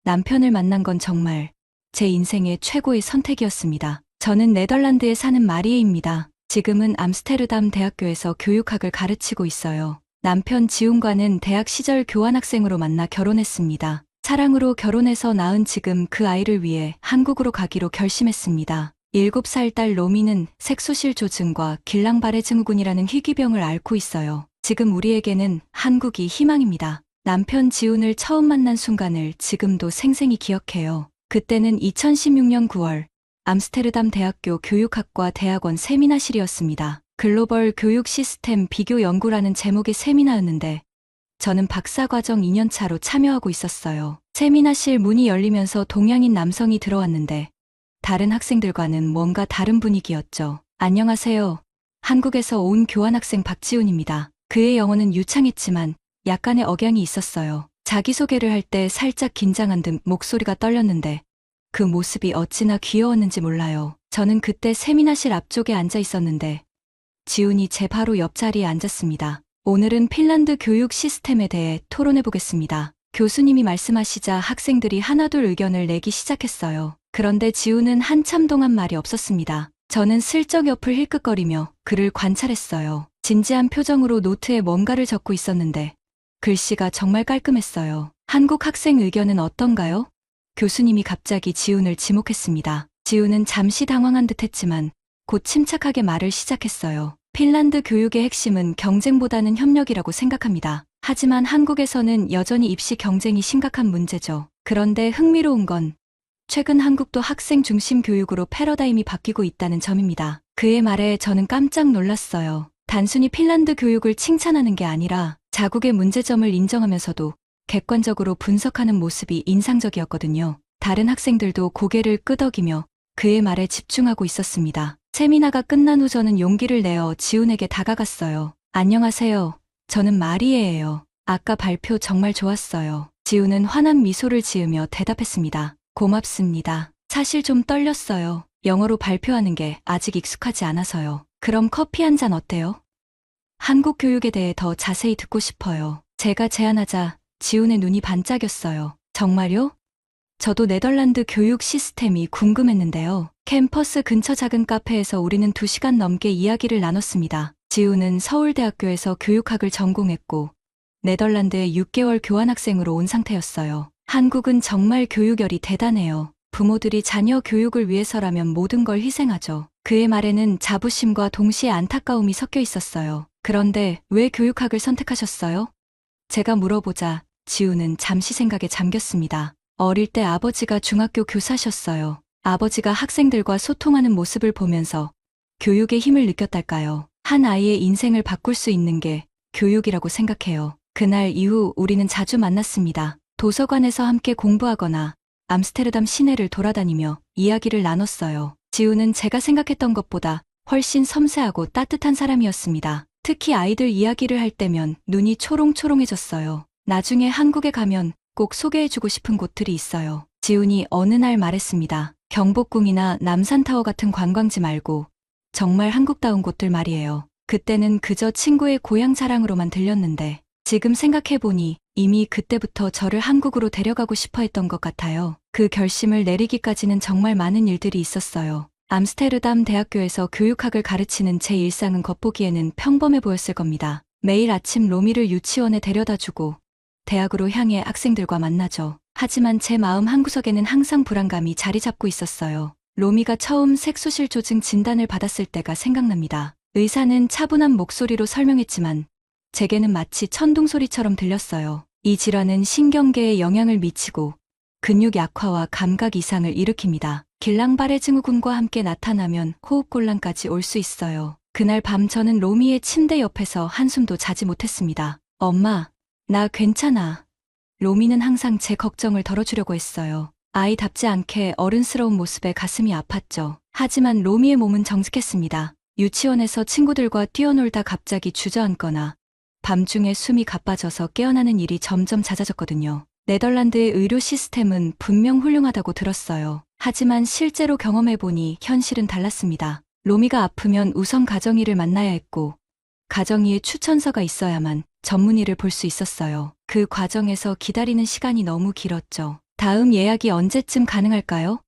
남편을 만난 건 정말 제 인생의 최고의 선택이었습니다. 저는 네덜란드에 사는 마리에입니다. 지금은 암스테르담 대학교에서 교육학을 가르치고 있어요. 남편 지훈과는 대학 시절 교환학생으로 만나 결혼했습니다. 사랑으로 결혼해서 낳은 지금 그 아이를 위해 한국으로 가기로 결심했습니다. 7살 딸 로미는 색소실 조증과 길랑바레 증후군이라는 희귀병을 앓고 있어요. 지금 우리에게는 한국이 희망입니다. 남편 지훈을 처음 만난 순간을 지금도 생생히 기억해요. 그때는 2016년 9월 암스테르담 대학교 교육학과 대학원 세미나실이었습니다. 글로벌 교육 시스템 비교 연구라는 제목의 세미나였는데 저는 박사과정 2년차로 참여하고 있었어요. 세미나실 문이 열리면서 동양인 남성이 들어왔는데 다른 학생들과는 뭔가 다른 분위기였죠. 안녕하세요. 한국에서 온 교환학생 박지훈입니다. 그의 영어는 유창했지만 약간의 억양이 있었어요. 자기소개를 할 때 살짝 긴장한 듯 목소리가 떨렸는데 그 모습이 어찌나 귀여웠는지 몰라요. 저는 그때 세미나실 앞쪽에 앉아 있었는데 지훈이 제 바로 옆자리에 앉았습니다. 오늘은 핀란드 교육 시스템에 대해 토론해 보겠습니다. 교수님이 말씀하시자 학생들이 하나둘 의견을 내기 시작했어요. 그런데 지훈은 한참 동안 말이 없었습니다. 저는 슬쩍 옆을 힐끗거리며 그를 관찰했어요. 진지한 표정으로 노트에 뭔가를 적고 있었는데 글씨가 정말 깔끔했어요. 한국 학생 의견은 어떤가요? 교수님이 갑자기 지훈을 지목했습니다. 지훈은 잠시 당황한 듯 했지만 곧 침착하게 말을 시작했어요. 핀란드 교육의 핵심은 경쟁보다는 협력이라고 생각합니다. 하지만 한국에서는 여전히 입시 경쟁이 심각한 문제죠. 그런데 흥미로운 건 최근 한국도 학생 중심 교육으로 패러다임이 바뀌고 있다는 점입니다. 그의 말에 저는 깜짝 놀랐어요. 단순히 핀란드 교육을 칭찬하는 게 아니라 자국의 문제점을 인정하면서도 객관적으로 분석하는 모습이 인상적이었거든요. 다른 학생들도 고개를 끄덕이며 그의 말에 집중하고 있었습니다. 세미나가 끝난 후 저는 용기를 내어 지훈에게 다가갔어요. 안녕하세요. 저는 마리에예요. 아까 발표 정말 좋았어요. 지훈은 환한 미소를 지으며 대답했습니다. 고맙습니다. 사실 좀 떨렸어요. 영어로 발표하는 게 아직 익숙하지 않아서요. 그럼 커피 한 잔 어때요? 한국 교육에 대해 더 자세히 듣고 싶어요. 제가 제안하자 지훈의 눈이 반짝였어요. 정말요? 저도 네덜란드 교육 시스템이 궁금했는데요. 캠퍼스 근처 작은 카페에서 우리는 2시간 넘게 이야기를 나눴습니다. 지훈은 서울대학교에서 교육학을 전공했고 네덜란드에 6개월 교환학생으로 온 상태였어요. 한국은 정말 교육열이 대단해요. 부모들이 자녀 교육을 위해서라면 모든 걸 희생하죠. 그의 말에는 자부심과 동시에 안타까움이 섞여 있었어요. 그런데 왜 교육학을 선택하셨어요? 제가 물어보자 지훈은 잠시 생각에 잠겼습니다. 어릴 때 아버지가 중학교 교사셨어요. 아버지가 학생들과 소통하는 모습을 보면서 교육의 힘을 느꼈달까요? 한 아이의 인생을 바꿀 수 있는 게 교육이라고 생각해요. 그날 이후 우리는 자주 만났습니다. 도서관에서 함께 공부하거나 암스테르담 시내를 돌아다니며 이야기를 나눴어요. 지훈은 제가 생각했던 것보다 훨씬 섬세하고 따뜻한 사람이었습니다. 특히 아이들 이야기를 할 때면 눈이 초롱초롱해졌어요. 나중에 한국에 가면 꼭 소개해주고 싶은 곳들이 있어요. 지훈이 어느 날 말했습니다. 경복궁이나 남산타워 같은 관광지 말고 정말 한국다운 곳들 말이에요. 그때는 그저 친구의 고향 자랑으로만 들렸는데 지금 생각해보니 이미 그때부터 저를 한국으로 데려가고 싶어 했던 것 같아요. 그 결심을 내리기까지는 정말 많은 일들이 있었어요. 암스테르담 대학교에서 교육학을 가르치는 제 일상은 겉보기에는 평범해 보였을 겁니다. 매일 아침 로미를 유치원에 데려다주고 대학으로 향해 학생들과 만나죠. 하지만 제 마음 한구석에는 항상 불안감이 자리 잡고 있었어요. 로미가 처음 색소실 조증 진단을 받았을 때가 생각납니다. 의사는 차분한 목소리로 설명했지만 제게는 마치 천둥소리처럼 들렸어요. 이 질환은 신경계에 영향을 미치고 근육 약화와 감각 이상을 일으킵니다. 길랑바레 증후군과 함께 나타나면 호흡곤란까지 올 수 있어요. 그날 밤 저는 로미의 침대 옆에서 한숨도 자지 못했습니다. 엄마, 나 괜찮아. 로미는 항상 제 걱정을 덜어주려고 했어요. 아이답지 않게 어른스러운 모습에 가슴이 아팠죠. 하지만 로미의 몸은 정직했습니다. 유치원에서 친구들과 뛰어놀다 갑자기 주저앉거나 밤중에 숨이 가빠져서 깨어나는 일이 점점 잦아졌거든요. 네덜란드의 의료 시스템은 분명 훌륭하다고 들었어요. 하지만 실제로 경험해보니 현실은 달랐습니다. 로미가 아프면 우선 가정의를 만나야 했고 가정의의 추천서가 있어야만 전문의를 볼 수 있었어요. 그 과정에서 기다리는 시간이 너무 길었죠. 다음 예약이 언제쯤 가능할까요?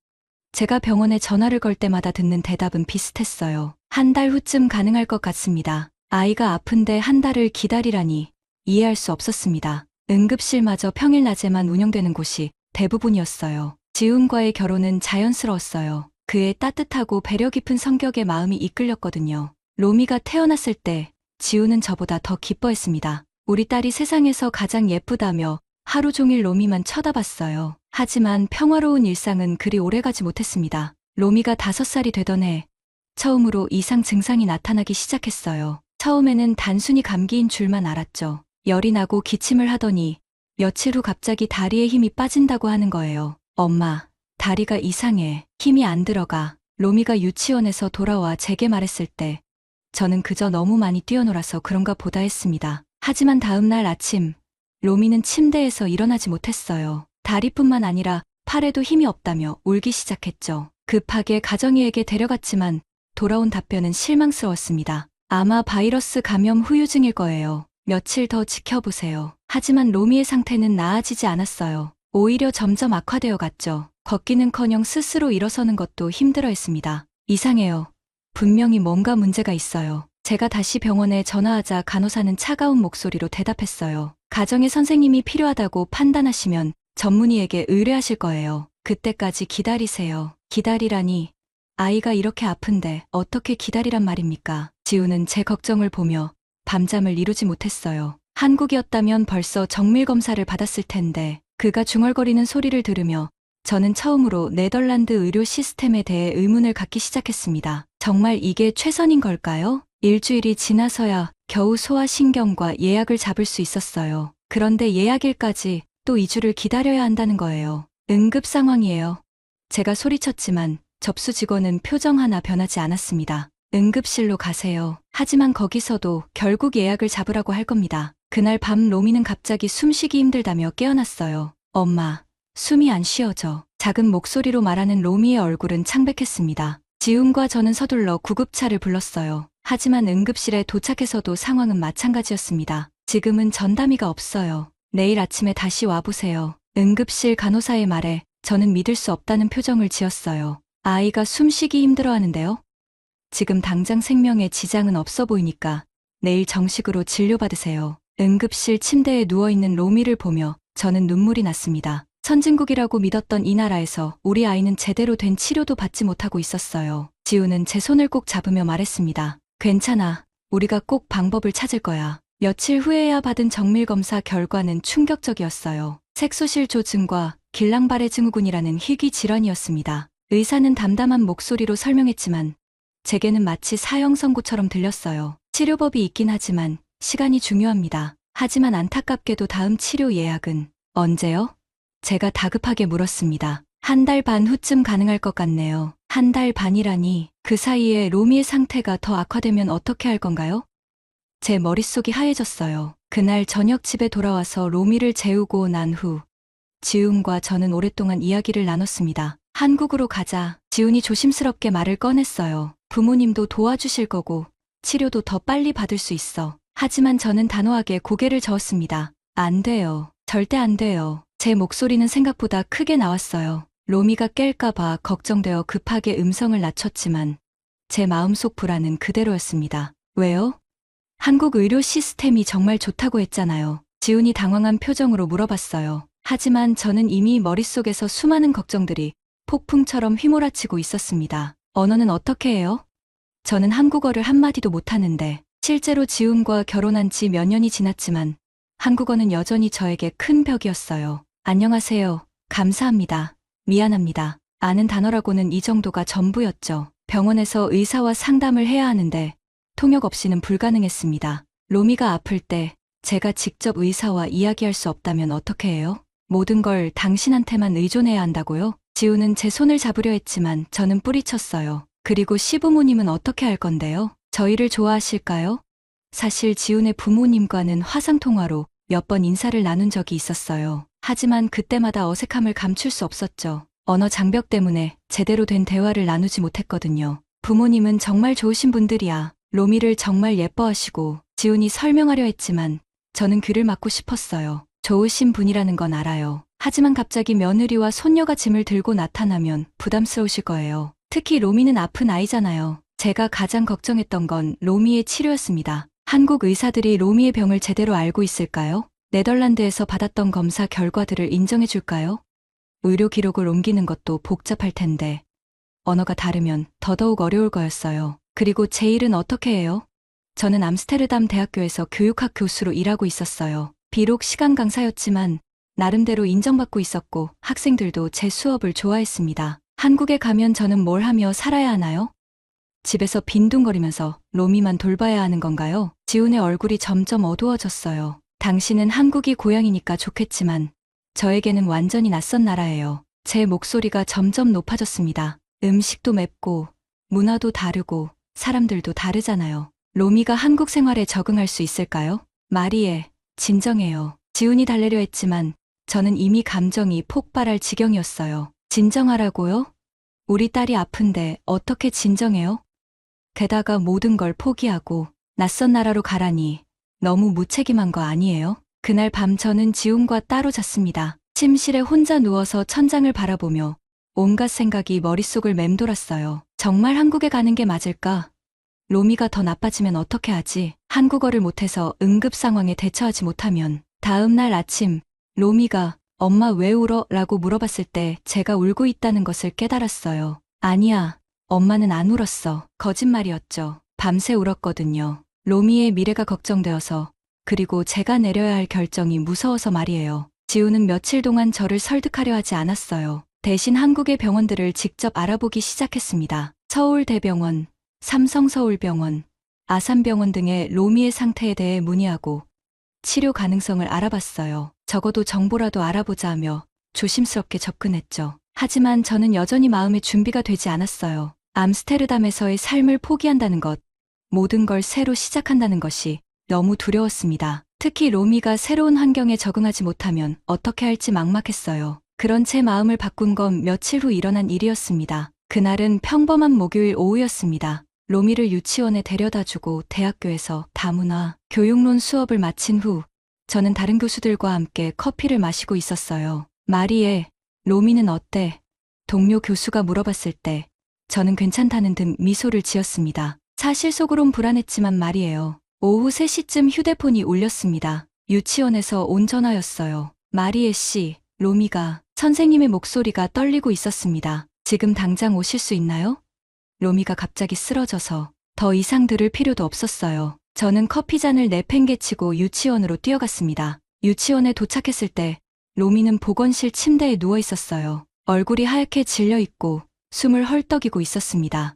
제가 병원에 전화를 걸 때마다 듣는 대답은 비슷했어요. 한 달 후쯤 가능할 것 같습니다. 아이가 아픈데 한 달을 기다리라니 이해할 수 없었습니다. 응급실마저 평일 낮에만 운영되는 곳이 대부분이었어요. 지훈과의 결혼은 자연스러웠어요. 그의 따뜻하고 배려 깊은 성격에 마음이 이끌렸거든요. 로미가 태어났을 때 지훈은 저보다 더 기뻐했습니다. 우리 딸이 세상에서 가장 예쁘다며 하루 종일 로미만 쳐다봤어요. 하지만 평화로운 일상은 그리 오래가지 못했습니다. 로미가 5살이 되던 해 처음으로 이상 증상이 나타나기 시작했어요. 처음에는 단순히 감기인 줄만 알았죠. 열이 나고 기침을 하더니 며칠 후 갑자기 다리에 힘이 빠진다고 하는 거예요. 엄마, 다리가 이상해. 힘이 안 들어가. 로미가 유치원에서 돌아와 제게 말했을 때 저는 그저 너무 많이 뛰어놀아서 그런가 보다 했습니다. 하지만 다음 날 아침 로미는 침대에서 일어나지 못했어요. 다리뿐만 아니라 팔에도 힘이 없다며 울기 시작했죠. 급하게 가정의에게 데려갔지만 돌아온 답변은 실망스러웠습니다. 아마 바이러스 감염 후유증일 거예요. 며칠 더 지켜보세요. 하지만 로미의 상태는 나아지지 않았어요. 오히려 점점 악화되어 갔죠. 걷기는커녕 스스로 일어서는 것도 힘들어했습니다. 이상해요. 분명히 뭔가 문제가 있어요. 제가 다시 병원에 전화하자 간호사는 차가운 목소리로 대답했어요. 가정의 선생님이 필요하다고 판단하시면 전문의에게 의뢰하실 거예요. 그때까지 기다리세요. 기다리라니. 아이가 이렇게 아픈데 어떻게 기다리란 말입니까? 지우는 제 걱정을 보며 밤잠을 이루지 못했어요. 한국이었다면 벌써 정밀검사를 받았을 텐데 그가 중얼거리는 소리를 들으며 저는 처음으로 네덜란드 의료 시스템에 대해 의문을 갖기 시작했습니다. 정말 이게 최선인 걸까요? 일주일이 지나서야 겨우 소아신경과 예약을 잡을 수 있었어요. 그런데 예약일까지 또 2주를 기다려야 한다는 거예요. 응급 상황이에요. 제가 소리쳤지만 접수 직원은 표정 하나 변하지 않았습니다. 응급실로 가세요. 하지만 거기서도 결국 예약을 잡으라고 할 겁니다. 그날 밤 로미는 갑자기 숨쉬기 힘들다며 깨어났어요. 엄마, 숨이 안 쉬어져. 작은 목소리로 말하는 로미의 얼굴은 창백했습니다. 지훈과 저는 서둘러 구급차를 불렀어요. 하지만 응급실에 도착해서도 상황은 마찬가지였습니다. 지금은 전담의가 없어요. 내일 아침에 다시 와보세요. 응급실 간호사의 말에 저는 믿을 수 없다는 표정을 지었어요. 아이가 숨쉬기 힘들어하는데요. 지금 당장 생명에 지장은 없어 보이니까 내일 정식으로 진료받으세요. 응급실 침대에 누워있는 로미를 보며 저는 눈물이 났습니다. 선진국이라고 믿었던 이 나라에서 우리 아이는 제대로 된 치료도 받지 못하고 있었어요. 지우는 제 손을 꼭 잡으며 말했습니다. 괜찮아. 우리가 꼭 방법을 찾을 거야. 며칠 후에야 받은 정밀검사 결과는 충격적이었어요. 색소실 조증과 길랑바레 증후군이라는 희귀 질환이었습니다. 의사는 담담한 목소리로 설명했지만 제게는 마치 사형 선고처럼 들렸어요. 치료법이 있긴 하지만 시간이 중요합니다. 하지만 안타깝게도 다음 치료 예약은 언제요? 제가 다급하게 물었습니다. 한 달 반 후쯤 가능할 것 같네요. 한 달 반이라니 그 사이에 로미의 상태가 더 악화되면 어떻게 할 건가요? 제 머릿속이 하얘졌어요. 그날 저녁 집에 돌아와서 로미를 재우고 난 후 지훈과 저는 오랫동안 이야기를 나눴습니다. 한국으로 가자. 지훈이 조심스럽게 말을 꺼냈어요. 부모님도 도와주실 거고 치료도 더 빨리 받을 수 있어. 하지만 저는 단호하게 고개를 저었습니다. 안 돼요. 절대 안 돼요. 제 목소리는 생각보다 크게 나왔어요. 로미가 깰까봐 걱정되어 급하게 음성을 낮췄지만 제 마음속 불안은 그대로였습니다. 왜요? 한국 의료 시스템이 정말 좋다고 했잖아요. 지훈이 당황한 표정으로 물어봤어요. 하지만 저는 이미 머릿속에서 수많은 걱정들이 폭풍처럼 휘몰아치고 있었습니다. 언어는 어떻게 해요? 저는 한국어를 한마디도 못하는데 실제로 지훈과 결혼한 지 몇 년이 지났지만 한국어는 여전히 저에게 큰 벽이었어요. 안녕하세요. 감사합니다. 미안합니다. 아는 단어라고는 이 정도가 전부였죠. 병원에서 의사와 상담을 해야 하는데 통역 없이는 불가능했습니다. 로미가 아플 때 제가 직접 의사와 이야기할 수 없다면 어떻게 해요? 모든 걸 당신한테만 의존해야 한다고요? 지우는 제 손을 잡으려 했지만 저는 뿌리쳤어요. 그리고 시부모님은 어떻게 할 건데요? 저희를 좋아하실까요? 사실 지훈의 부모님과는 화상통화로 몇 번 인사를 나눈 적이 있었어요. 하지만 그때마다 어색함을 감출 수 없었죠. 언어 장벽 때문에 제대로 된 대화를 나누지 못했거든요. 부모님은 정말 좋으신 분들이야. 로미를 정말 예뻐하시고 지훈이 설명하려 했지만 저는 귀를 막고 싶었어요. 좋으신 분이라는 건 알아요. 하지만 갑자기 며느리와 손녀가 짐을 들고 나타나면 부담스러우실 거예요. 특히 로미는 아픈 아이잖아요. 제가 가장 걱정했던 건 로미의 치료였습니다. 한국 의사들이 로미의 병을 제대로 알고 있을까요? 네덜란드에서 받았던 검사 결과들을 인정해 줄까요? 의료 기록을 옮기는 것도 복잡할 텐데 언어가 다르면 더더욱 어려울 거였어요. 그리고 제 일은 어떻게 해요? 저는 암스테르담 대학교에서 교육학 교수로 일하고 있었어요. 비록 시간 강사였지만 나름대로 인정받고 있었고 학생들도 제 수업을 좋아했습니다. 한국에 가면 저는 뭘 하며 살아야 하나요? 집에서 빈둥거리면서 로미만 돌봐야 하는 건가요? 지훈의 얼굴이 점점 어두워졌어요. 당신은 한국이 고향이니까 좋겠지만 저에게는 완전히 낯선 나라예요. 제 목소리가 점점 높아졌습니다. 음식도 맵고 문화도 다르고 사람들도 다르잖아요. 로미가 한국 생활에 적응할 수 있을까요? 마리에, 진정해요. 지훈이 달래려 했지만 저는 이미 감정이 폭발할 지경이었어요. 진정하라고요? 우리 딸이 아픈데 어떻게 진정해요? 게다가 모든 걸 포기하고 낯선 나라로 가라니 너무 무책임한 거 아니에요? 그날 밤 저는 지훈과 따로 잤습니다. 침실에 혼자 누워서 천장을 바라보며 온갖 생각이 머릿속을 맴돌았어요. 정말 한국에 가는 게 맞을까? 로미가 더 나빠지면 어떻게 하지? 한국어를 못해서 응급 상황에 대처하지 못하면. 다음 날 아침 로미가 엄마 왜 울어? 라고 물어봤을 때 제가 울고 있다는 것을 깨달았어요. 아니야, 엄마는 안 울었어. 거짓말이었죠. 밤새 울었거든요. 로미의 미래가 걱정되어서, 그리고 제가 내려야 할 결정이 무서워서 말이에요. 지우는 며칠 동안 저를 설득하려 하지 않았어요. 대신 한국의 병원들을 직접 알아보기 시작했습니다. 서울대병원, 삼성서울병원, 아산병원 등의 로미의 상태에 대해 문의하고 치료 가능성을 알아봤어요. 적어도 정보라도 알아보자 하며 조심스럽게 접근했죠. 하지만 저는 여전히 마음의 준비가 되지 않았어요. 암스테르담에서의 삶을 포기한다는 것, 모든 걸 새로 시작한다는 것이 너무 두려웠습니다. 특히 로미가 새로운 환경에 적응하지 못하면 어떻게 할지 막막했어요. 그런 제 마음을 바꾼 건 며칠 후 일어난 일이었습니다. 그날은 평범한 목요일 오후였습니다. 로미를 유치원에 데려다주고 대학교에서 다문화, 교육론 수업을 마친 후 저는 다른 교수들과 함께 커피를 마시고 있었어요. 마리에, 로미는 어때? 동료 교수가 물어봤을 때 저는 괜찮다는 듯 미소를 지었습니다. 사실 속으론 불안했지만 말이에요. 오후 3시쯤 휴대폰이 울렸습니다. 유치원에서 온 전화였어요. 마리에 씨, 로미가, 선생님의 목소리가 떨리고 있었습니다. 지금 당장 오실 수 있나요? 로미가 갑자기 쓰러져서 더 이상 들을 필요도 없었어요. 저는 커피잔을 내팽개치고 유치원으로 뛰어갔습니다. 유치원에 도착했을 때 로미는 보건실 침대에 누워 있었어요. 얼굴이 하얗게 질려 있고 숨을 헐떡이고 있었습니다.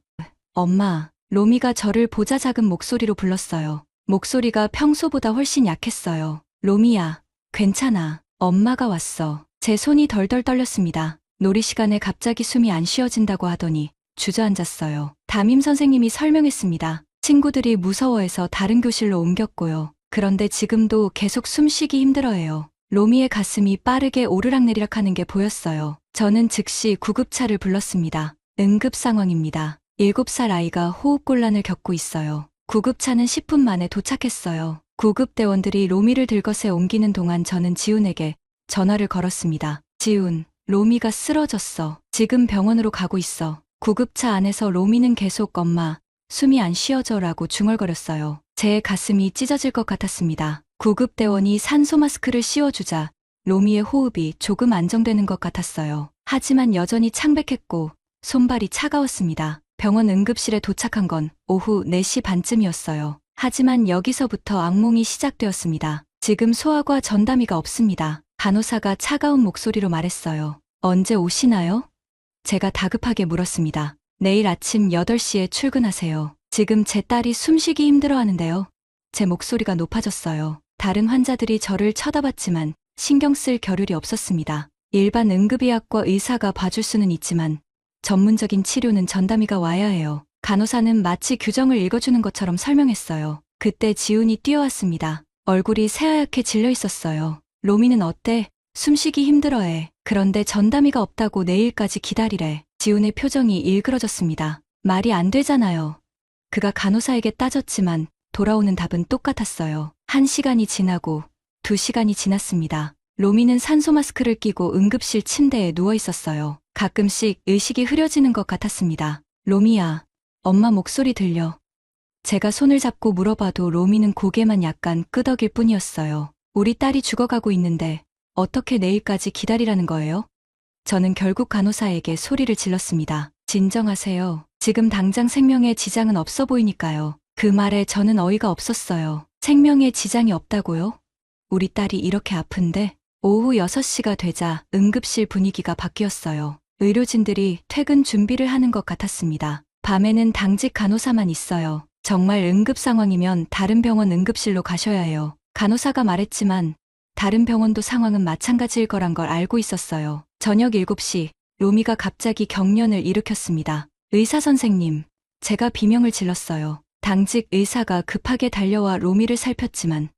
엄마, 로미가 저를 보자 작은 목소리로 불렀어요. 목소리가 평소보다 훨씬 약했어요. 로미야, 괜찮아. 엄마가 왔어. 제 손이 덜덜 떨렸습니다. 놀이 시간에 갑자기 숨이 안 쉬어진다고 하더니 주저앉았어요. 담임 선생님이 설명했습니다. 친구들이 무서워해서 다른 교실로 옮겼고요. 그런데 지금도 계속 숨쉬기 힘들어해요. 로미의 가슴이 빠르게 오르락내리락 하는 게 보였어요. 저는 즉시 구급차를 불렀습니다. 응급 상황입니다. 7살 아이가 호흡곤란을 겪고 있어요. 구급차는 10분 만에 도착했어요. 구급대원들이 로미를 들것에 옮기는 동안 저는 지훈에게 전화를 걸었습니다. 지훈, 로미가 쓰러졌어. 지금 병원으로 가고 있어. 구급차 안에서 로미는 계속 엄마, 숨이 안 쉬어져라고 중얼거렸어요. 제 가슴이 찢어질 것 같았습니다. 구급대원이 산소 마스크를 씌워주자 로미의 호흡이 조금 안정되는 것 같았어요. 하지만 여전히 창백했고 손발이 차가웠습니다. 병원 응급실에 도착한 건 오후 4시 반쯤이었어요. 하지만 여기서부터 악몽이 시작되었습니다. 지금 소아과 전담의가 없습니다. 간호사가 차가운 목소리로 말했어요. 언제 오시나요? 제가 다급하게 물었습니다. 내일 아침 8시에 출근하세요. 지금 제 딸이 숨쉬기 힘들어하는데요. 제 목소리가 높아졌어요. 다른 환자들이 저를 쳐다봤지만 신경 쓸 겨를이 없었습니다. 일반 응급의학과 의사가 봐줄 수는 있지만 전문적인 치료는 전담의가 와야 해요. 간호사는 마치 규정을 읽어주는 것처럼 설명했어요. 그때 지훈이 뛰어왔습니다. 얼굴이 새하얗게 질려 있었어요. 로미는 어때? 숨쉬기 힘들어해. 그런데 전담의가 없다고 내일까지 기다리래. 지훈의 표정이 일그러졌습니다. 말이 안 되잖아요. 그가 간호사에게 따졌지만 돌아오는 답은 똑같았어요. 1시간이 지나고 2시간이 지났습니다. 로미는 산소 마스크를 끼고 응급실 침대에 누워 있었어요. 가끔씩 의식이 흐려지는 것 같았습니다. 로미야, 엄마 목소리 들려. 제가 손을 잡고 물어봐도 로미는 고개만 약간 끄덕일 뿐이었어요. 우리 딸이 죽어가고 있는데 어떻게 내일까지 기다리라는 거예요? 저는 결국 간호사에게 소리를 질렀습니다. 진정하세요. 지금 당장 생명에 지장은 없어 보이니까요. 그 말에 저는 어이가 없었어요. 생명에 지장이 없다고요? 우리 딸이 이렇게 아픈데? 오후 6시가 되자 응급실 분위기가 바뀌었어요. 의료진들이 퇴근 준비를 하는 것 같았습니다. 밤에는 당직 간호사만 있어요. 정말 응급 상황이면 다른 병원 응급실로 가셔야 해요. 간호사가 말했지만 다른 병원도 상황은 마찬가지일 거란 걸 알고 있었어요. 저녁 7시, 로미가 갑자기 경련을 일으켰습니다. 의사 선생님, 제가 비명을 질렀어요. 당직 의사가 급하게 달려와 로미를 살폈지만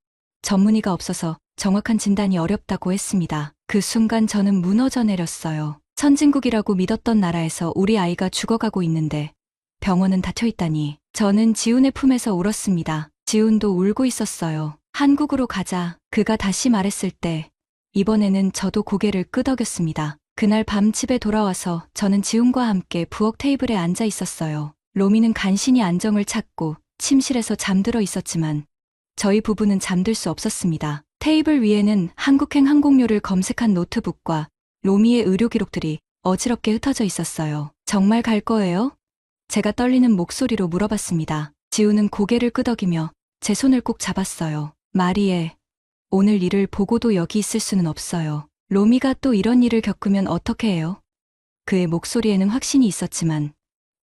전문의가 없어서 정확한 진단이 어렵다고 했습니다. 그 순간 저는 무너져 내렸어요. 선진국이라고 믿었던 나라에서 우리 아이가 죽어가고 있는데 병원은 닫혀 있다니. 저는 지훈의 품에서 울었습니다. 지훈도 울고 있었어요. 한국으로 가자. 그가 다시 말했을 때 이번에는 저도 고개를 끄덕였습니다. 그날 밤 집에 돌아와서 저는 지훈과 함께 부엌 테이블에 앉아 있었어요. 로미는 간신히 안정을 찾고 침실에서 잠들어 있었지만 저희 부부는 잠들 수 없었습니다. 테이블 위에는 한국행 항공료를 검색한 노트북과 로미의 의료 기록들이 어지럽게 흩어져 있었어요. 정말 갈 거예요? 제가 떨리는 목소리로 물어봤습니다. 지우는 고개를 끄덕이며 제 손을 꼭 잡았어요. 마리에, 오늘 일을 보고도 여기 있을 수는 없어요. 로미가 또 이런 일을 겪으면 어떻게 해요? 그의 목소리에는 확신이 있었지만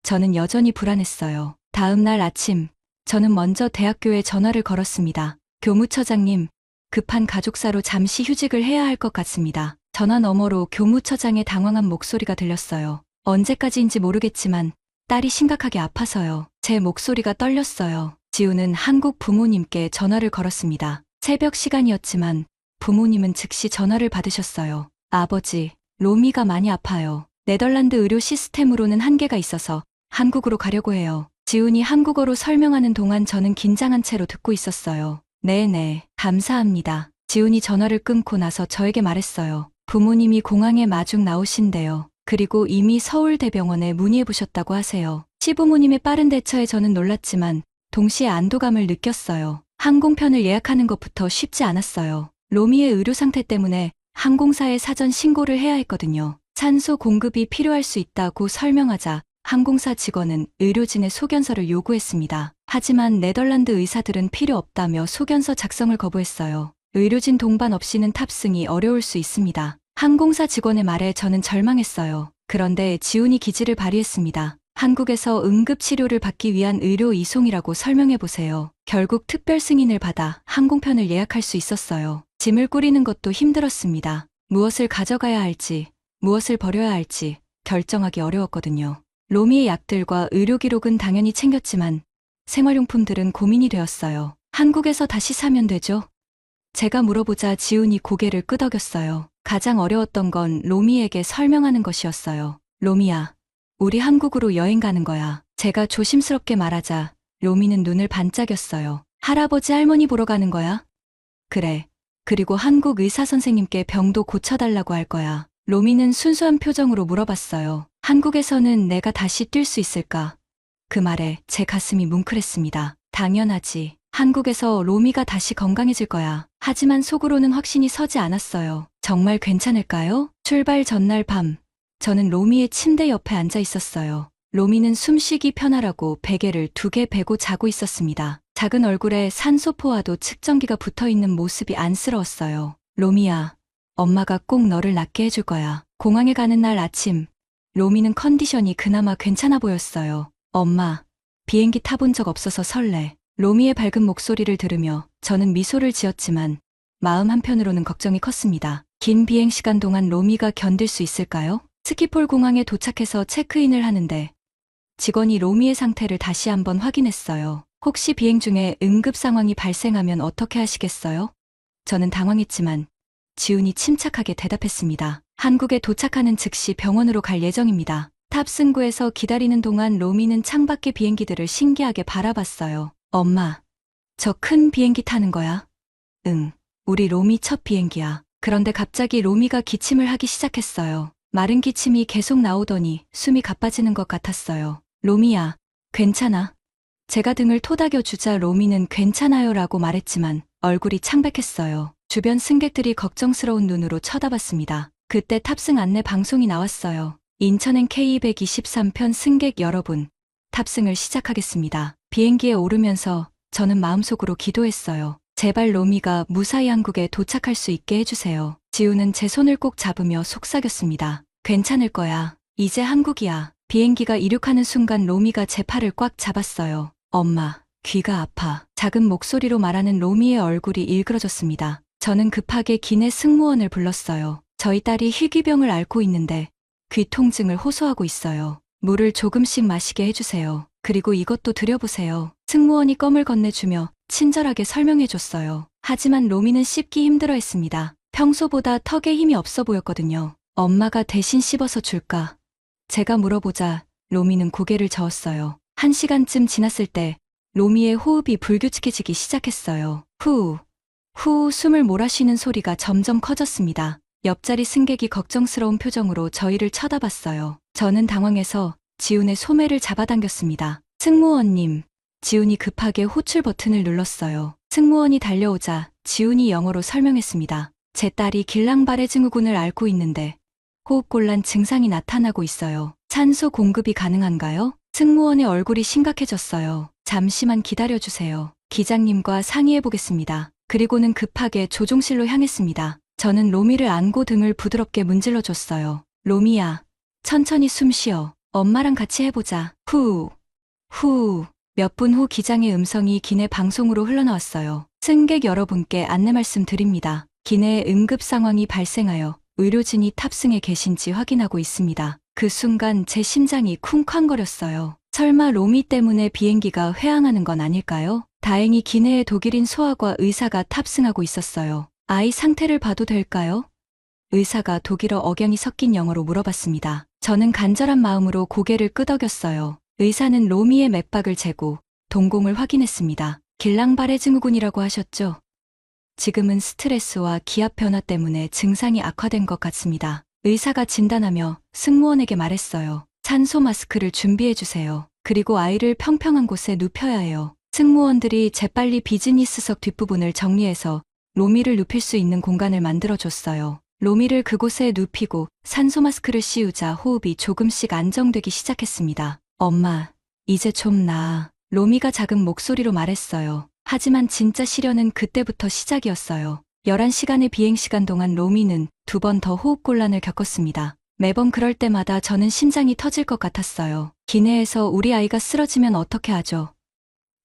저는 여전히 불안했어요. 다음 날 아침, 저는 먼저 대학교에 전화를 걸었습니다. 교무처장님, 급한 가족사로 잠시 휴직을 해야 할 것 같습니다. 전화 너머로 교무처장의 당황한 목소리가 들렸어요. 언제까지인지 모르겠지만 딸이 심각하게 아파서요. 제 목소리가 떨렸어요. 지우는 한국 부모님께 전화를 걸었습니다. 새벽 시간이었지만 부모님은 즉시 전화를 받으셨어요. 아버지, 로미가 많이 아파요. 네덜란드 의료 시스템으로는 한계가 있어서 한국으로 가려고 해요. 지훈이 한국어로 설명하는 동안 저는 긴장한 채로 듣고 있었어요. 네네, 감사합니다. 지훈이 전화를 끊고 나서 저에게 말했어요. 부모님이 공항에 마중 나오신대요. 그리고 이미 서울대병원에 문의해보셨다고 하세요. 시부모님의 빠른 대처에 저는 놀랐지만 동시에 안도감을 느꼈어요. 항공편을 예약하는 것부터 쉽지 않았어요. 로미의 의료 상태 때문에 항공사에 사전 신고를 해야 했거든요. 산소 공급이 필요할 수 있다고 설명하자 항공사 직원은 의료진의 소견서를 요구했습니다. 하지만 네덜란드 의사들은 필요 없다며 소견서 작성을 거부했어요. 의료진 동반 없이는 탑승이 어려울 수 있습니다. 항공사 직원의 말에 저는 절망했어요. 그런데 지훈이 기지를 발휘했습니다. 한국에서 응급치료를 받기 위한 의료 이송이라고 설명해보세요. 결국 특별 승인을 받아 항공편을 예약할 수 있었어요. 짐을 꾸리는 것도 힘들었습니다. 무엇을 가져가야 할지, 무엇을 버려야 할지 결정하기 어려웠거든요. 로미의 약들과 의료 기록은 당연히 챙겼지만 생활용품들은 고민이 되었어요. 한국에서 다시 사면 되죠? 제가 물어보자 지훈이 고개를 끄덕였어요. 가장 어려웠던 건 로미에게 설명하는 것이었어요. 로미야, 우리 한국으로 여행 가는 거야. 제가 조심스럽게 말하자 로미는 눈을 반짝였어요. 할아버지 할머니 보러 가는 거야? 그래. 그리고 한국 의사 선생님께 병도 고쳐달라고 할 거야. 로미는 순수한 표정으로 물어봤어요. 한국에서는 내가 다시 뛸 수 있을까? 그 말에 제 가슴이 뭉클했습니다. 당연하지. 한국에서 로미가 다시 건강해질 거야. 하지만 속으로는 확신이 서지 않았어요. 정말 괜찮을까요? 출발 전날 밤, 저는 로미의 침대 옆에 앉아 있었어요. 로미는 숨쉬기 편하라고 베개를 2개 베고 자고 있었습니다. 작은 얼굴에 산소포와도 측정기가 붙어있는 모습이 안쓰러웠어요. 로미야, 엄마가 꼭 너를 낫게 해줄 거야. 공항에 가는 날 아침, 로미는 컨디션이 그나마 괜찮아 보였어요. 엄마, 비행기 타본 적 없어서 설레. 로미의 밝은 목소리를 들으며 저는 미소를 지었지만 마음 한편으로는 걱정이 컸습니다. 긴 비행 시간 동안 로미가 견딜 수 있을까요? 스키폴 공항에 도착해서 체크인을 하는데 직원이 로미의 상태를 다시 한번 확인했어요. 혹시 비행 중에 응급 상황이 발생하면 어떻게 하시겠어요? 저는 당황했지만 지훈이 침착하게 대답했습니다. 한국에 도착하는 즉시 병원으로 갈 예정입니다. 탑승구에서 기다리는 동안 로미는 창밖의 비행기들을 신기하게 바라봤어요. 엄마, 저 큰 비행기 타는 거야? 응, 우리 로미 첫 비행기야. 그런데 갑자기 로미가 기침을 하기 시작했어요. 마른 기침이 계속 나오더니 숨이 가빠지는 것 같았어요. 로미야, 괜찮아? 제가 등을 토닥여주자 로미는 괜찮아요라고 말했지만 얼굴이 창백했어요. 주변 승객들이 걱정스러운 눈으로 쳐다봤습니다. 그때 탑승 안내 방송이 나왔어요. 인천행 K223편 승객 여러분, 탑승을 시작하겠습니다. 비행기에 오르면서 저는 마음속으로 기도했어요. 제발 로미가 무사히 한국에 도착할 수 있게 해주세요. 지우는 제 손을 꼭 잡으며 속삭였습니다. 괜찮을 거야. 이제 한국이야. 비행기가 이륙하는 순간 로미가 제 팔을 꽉 잡았어요. 엄마, 귀가 아파. 작은 목소리로 말하는 로미의 얼굴이 일그러졌습니다. 저는 급하게 기내 승무원을 불렀어요. 저희 딸이 희귀병을 앓고 있는데 귀 통증을 호소하고 있어요. 물을 조금씩 마시게 해주세요. 그리고 이것도 드려보세요. 승무원이 껌을 건네주며 친절하게 설명해줬어요. 하지만 로미는 씹기 힘들어했습니다. 평소보다 턱에 힘이 없어 보였거든요. 엄마가 대신 씹어서 줄까? 제가 물어보자 로미는 고개를 저었어요. 1시간쯤 지났을 때 로미의 호흡이 불규칙해지기 시작했어요. 후 숨을 몰아쉬는 소리가 점점 커졌습니다. 옆자리 승객이 걱정스러운 표정으로 저희를 쳐다봤어요. 저는 당황해서 지훈의 소매를 잡아당겼습니다. 승무원님, 지훈이 급하게 호출 버튼을 눌렀어요. 승무원이 달려오자 지훈이 영어로 설명했습니다. 제 딸이 길랑바레 증후군을 앓고 있는데 호흡곤란 증상이 나타나고 있어요. 산소 공급이 가능한가요? 승무원의 얼굴이 심각해졌어요. 잠시만 기다려주세요. 기장님과 상의해보겠습니다. 그리고는 급하게 조종실로 향했습니다. 저는 로미를 안고 등을 부드럽게 문질러줬어요. 로미야, 천천히 숨 쉬어. 엄마랑 같이 해보자. 후. 몇 분 후 기장의 음성이 기내 방송으로 흘러나왔어요. 승객 여러분께 안내 말씀드립니다. 기내에 응급 상황이 발생하여 의료진이 탑승해 계신지 확인하고 있습니다. 그 순간 제 심장이 쿵쾅거렸어요. 설마 로미 때문에 비행기가 회항하는 건 아닐까요? 다행히 기내에 독일인 소아과 의사가 탑승하고 있었어요. 아이 상태를 봐도 될까요? 의사가 독일어 억양이 섞인 영어로 물어봤습니다. 저는 간절한 마음으로 고개를 끄덕였어요. 의사는 로미의 맥박을 재고 동공을 확인했습니다. 길랑바레 증후군이라고 하셨죠? 지금은 스트레스와 기압 변화 때문에 증상이 악화된 것 같습니다. 의사가 진단하며 승무원에게 말했어요. 산소 마스크를 준비해주세요. 그리고 아이를 평평한 곳에 눕혀야 해요. 승무원들이 재빨리 비즈니스석 뒷부분을 정리해서 로미를 눕힐 수 있는 공간을 만들어줬어요. 로미를 그곳에 눕히고 산소 마스크를 씌우자 호흡이 조금씩 안정되기 시작했습니다. 엄마, 이제 좀 나아. 로미가 작은 목소리로 말했어요. 하지만 진짜 시련은 그때부터 시작이었어요. 11시간의 비행시간 동안 로미는 2번 더 호흡곤란을 겪었습니다. 매번 그럴 때마다 저는 심장이 터질 것 같았어요. 기내에서 우리 아이가 쓰러지면 어떻게 하죠?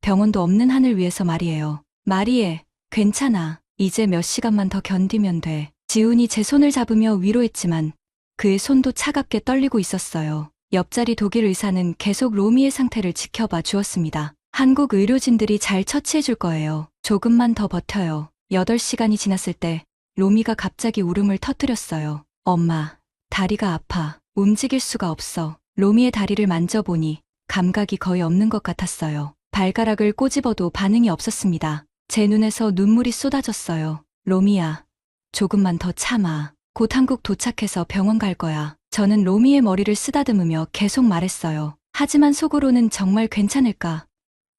병원도 없는 하늘 위에서 말이에요. 마리에, 괜찮아. 이제 몇 시간만 더 견디면 돼. 지훈이 제 손을 잡으며 위로했지만 그의 손도 차갑게 떨리고 있었어요. 옆자리 독일 의사는 계속 로미의 상태를 지켜봐 주었습니다. 한국 의료진들이 잘 처치해 줄 거예요. 조금만 더 버텨요. 8시간이 지났을 때 로미가 갑자기 울음을 터뜨렸어요. 엄마, 다리가 아파. 움직일 수가 없어. 로미의 다리를 만져보니 감각이 거의 없는 것 같았어요. 발가락을 꼬집어도 반응이 없었습니다. 제 눈에서 눈물이 쏟아졌어요. 로미야, 조금만 더 참아. 곧 한국 도착해서 병원 갈 거야. 저는 로미의 머리를 쓰다듬으며 계속 말했어요. 하지만 속으로는 정말 괜찮을까?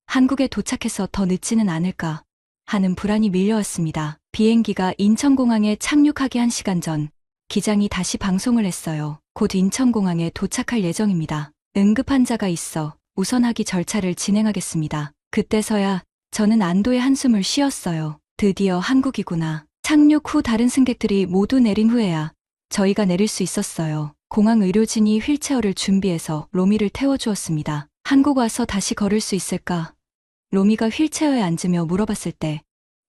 한국에 도착해서 더 늦지는 않을까? 하는 불안이 밀려왔습니다. 비행기가 인천공항에 착륙하기 1시간 전, 기장이 다시 방송을 했어요. 곧 인천공항에 도착할 예정입니다. 응급 환자가 있어 우선하기 절차를 진행하겠습니다. 그때서야 저는 안도의 한숨을 쉬었어요. 드디어 한국이구나. 착륙 후 다른 승객들이 모두 내린 후에야 저희가 내릴 수 있었어요. 공항 의료진이 휠체어를 준비해서 로미를 태워주었습니다. 한국 와서 다시 걸을 수 있을까? 로미가 휠체어에 앉으며 물어봤을 때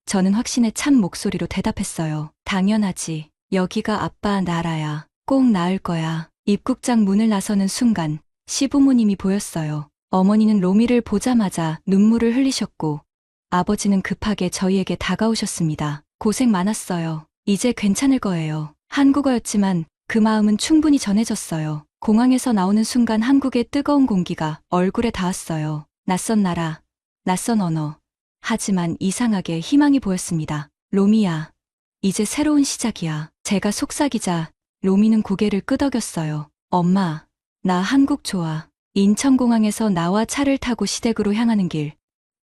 저는 확신에 찬 목소리로 대답했어요. 당연하지. 여기가 아빠 나라야. 꼭 나을 거야. 입국장 문을 나서는 순간 시부모님이 보였어요. 어머니는 로미를 보자마자 눈물을 흘리셨고 아버지는 급하게 저희에게 다가오셨습니다. 고생 많았어요. 이제 괜찮을 거예요. 한국어였지만 그 마음은 충분히 전해졌어요. 공항에서 나오는 순간 한국의 뜨거운 공기가 얼굴에 닿았어요. 낯선 나라, 낯선 언어. 하지만 이상하게 희망이 보였습니다. 로미야, 이제 새로운 시작이야. 제가 속삭이자 로미는 고개를 끄덕였어요. 엄마, 나 한국 좋아. 인천공항에서 나와 차를 타고 시댁으로 향하는 길.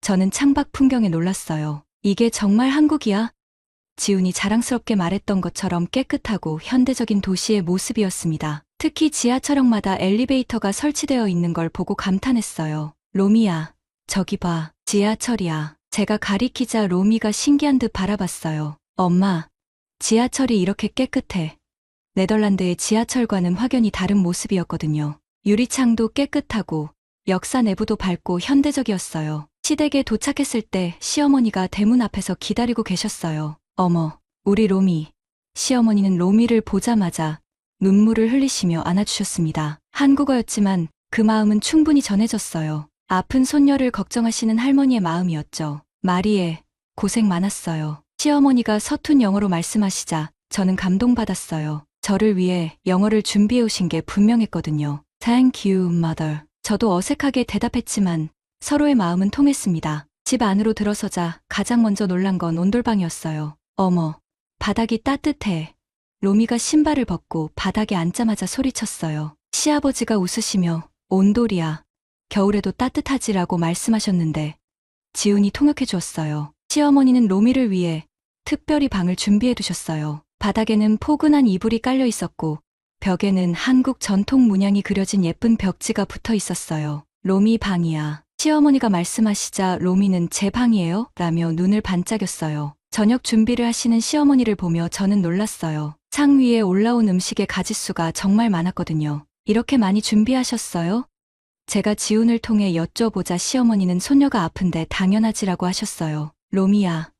저는 창밖 풍경에 놀랐어요. 이게 정말 한국이야? 지훈이 자랑스럽게 말했던 것처럼 깨끗하고 현대적인 도시의 모습이었습니다. 특히 지하철역마다 엘리베이터가 설치되어 있는 걸 보고 감탄했어요. 로미야, 저기 봐. 지하철이야. 제가 가리키자 로미가 신기한 듯 바라봤어요. 엄마, 지하철이 이렇게 깨끗해. 네덜란드의 지하철과는 확연히 다른 모습이었거든요. 유리창도 깨끗하고 역사 내부도 밝고 현대적이었어요. 시댁에 도착했을 때 시어머니가 대문 앞에서 기다리고 계셨어요. 어머, 우리 로미. 시어머니는 로미를 보자마자 눈물을 흘리시며 안아주셨습니다. 한국어였지만 그 마음은 충분히 전해졌어요. 아픈 손녀를 걱정하시는 할머니의 마음이었죠. 마리에, 고생 많았어요. 시어머니가 서툰 영어로 말씀하시자 저는 감동받았어요. 저를 위해 영어를 준비해 오신 게 분명했거든요. Thank you, mother. 저도 어색하게 대답했지만 서로의 마음은 통했습니다. 집 안으로 들어서자 가장 먼저 놀란 건 온돌방이었어요. 어머, 바닥이 따뜻해. 로미가 신발을 벗고 바닥에 앉자마자 소리쳤어요. 시아버지가 웃으시며 온돌이야. 겨울에도 따뜻하지라고 말씀하셨는데 지훈이 통역해 주었어요. 시어머니는 로미를 위해 특별히 방을 준비해 두셨어요. 바닥에는 포근한 이불이 깔려 있었고 벽에는 한국 전통 문양이 그려진 예쁜 벽지가 붙어 있었어요. 로미 방이야. 시어머니가 말씀하시자 로미는 제 방이에요? 라며 눈을 반짝였어요. 저녁 준비를 하시는 시어머니를 보며 저는 놀랐어요. 창 위에 올라온 음식의 가짓수가 정말 많았거든요. 이렇게 많이 준비하셨어요? 제가 지훈을 통해 여쭤보자 시어머니는 손녀가 아픈데 당연하지라고 하셨어요. 로미야,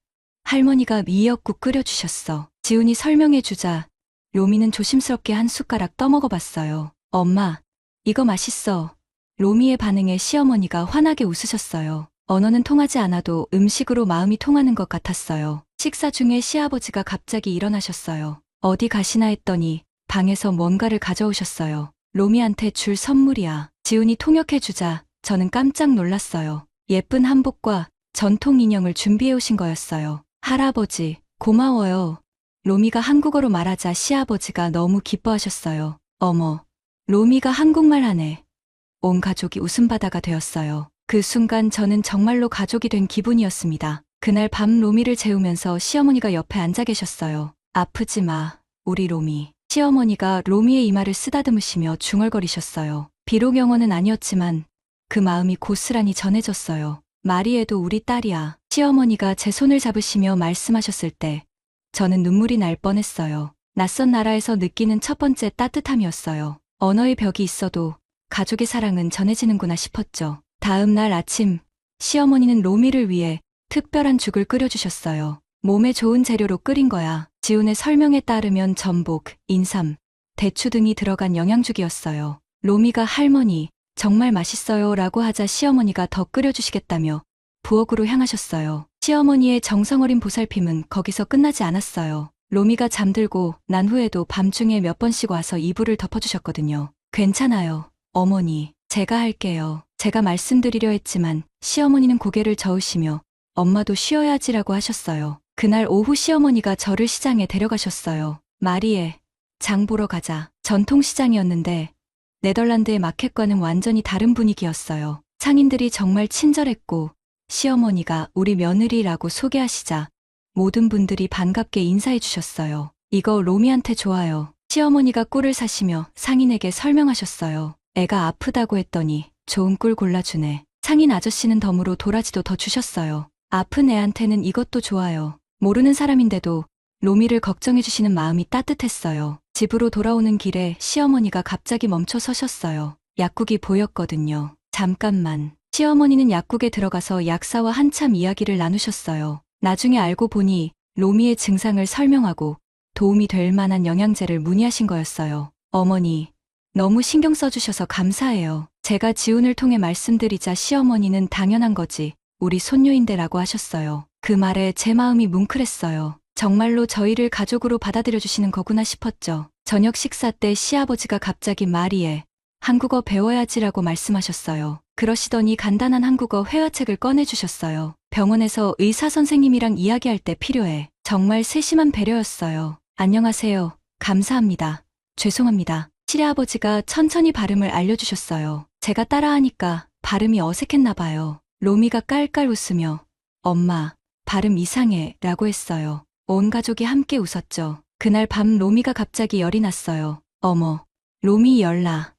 할머니가 미역국 끓여주셨어. 지훈이 설명해주자 로미는 조심스럽게 한 숟가락 떠먹어봤어요. 엄마, 이거 맛있어. 로미의 반응에 시어머니가 환하게 웃으셨어요. 언어는 통하지 않아도 음식으로 마음이 통하는 것 같았어요. 식사 중에 시아버지가 갑자기 일어나셨어요. 어디 가시나 했더니 방에서 뭔가를 가져오셨어요. 로미한테 줄 선물이야. 지훈이 통역해주자 저는 깜짝 놀랐어요. 예쁜 한복과 전통 인형을 준비해 오신 거였어요. 할아버지, 고마워요. 로미가 한국어로 말하자 시아버지가 너무 기뻐하셨어요. 어머, 로미가 한국말 하네. 온 가족이 웃음바다가 되었어요. 그 순간 저는 정말로 가족이 된 기분이었습니다. 그날 밤 로미를 재우면서 시어머니가 옆에 앉아 계셨어요. 아프지 마, 우리 로미. 시어머니가 로미의 이마를 쓰다듬으시며 중얼거리셨어요. 비록 영어는 아니었지만 그 마음이 고스란히 전해졌어요. 마리에도 우리 딸이야. 시어머니가 제 손을 잡으시며 말씀하셨을 때 저는 눈물이 날 뻔했어요. 낯선 나라에서 느끼는 첫 번째 따뜻함이었어요. 언어의 벽이 있어도 가족의 사랑은 전해지는구나 싶었죠. 다음 날 아침, 시어머니는 로미를 위해 특별한 죽을 끓여주셨어요. 몸에 좋은 재료로 끓인 거야. 지훈의 설명에 따르면 전복, 인삼, 대추 등이 들어간 영양죽이었어요. 로미가 할머니, 정말 맛있어요 라고 하자 시어머니가 더 끓여주시겠다며 부엌으로 향하셨어요. 시어머니의 정성어린 보살핌은 거기서 끝나지 않았어요. 로미가 잠들고 난 후에도 밤중에 몇 번씩 와서 이불을 덮어주셨거든요. 괜찮아요, 어머니. 제가 할게요. 제가 말씀드리려 했지만 시어머니는 고개를 저으시며 엄마도 쉬어야지라고 하셨어요. 그날 오후 시어머니가 저를 시장에 데려가셨어요. 마리에, 장 보러 가자. 전통시장이었는데 네덜란드의 마켓과는 완전히 다른 분위기였어요. 상인들이 정말 친절했고 시어머니가 우리 며느리라고 소개하시자 모든 분들이 반갑게 인사해 주셨어요. 이거 로미한테 줘요. 시어머니가 꿀을 사시며 상인에게 설명하셨어요. 애가 아프다고 했더니 좋은 꿀 골라주네. 상인 아저씨는 덤으로 도라지도 더 주셨어요. 아픈 애한테는 이것도 좋아요. 모르는 사람인데도 로미를 걱정해주시는 마음이 따뜻했어요. 집으로 돌아오는 길에 시어머니가 갑자기 멈춰 서셨어요. 약국이 보였거든요. 잠깐만. 시어머니는 약국에 들어가서 약사와 한참 이야기를 나누셨어요. 나중에 알고 보니 로미의 증상을 설명하고 도움이 될 만한 영양제를 문의하신 거였어요. 어머니, 너무 신경 써주셔서 감사해요. 제가 지훈을 통해 말씀드리자 시어머니는 당연한 거지. 우리 손녀인데라고 하셨어요. 그 말에 제 마음이 뭉클했어요. 정말로 저희를 가족으로 받아들여주시는 거구나 싶었죠. 저녁 식사 때 시아버지가 갑자기 마리에 한국어 배워야지라고 말씀하셨어요. 그러시더니 간단한 한국어 회화책을 꺼내주셨어요. 병원에서 의사 선생님이랑 이야기할 때 필요해. 정말 세심한 배려였어요. 안녕하세요. 감사합니다. 죄송합니다. 시래아버지가 천천히 발음을 알려주셨어요. 제가 따라하니까 발음이 어색했나 봐요. 로미가 깔깔 웃으며 엄마, 발음 이상해 라고 했어요. 온 가족이 함께 웃었죠. 그날 밤 로미가 갑자기 열이 났어요. 어머, 로미 열나.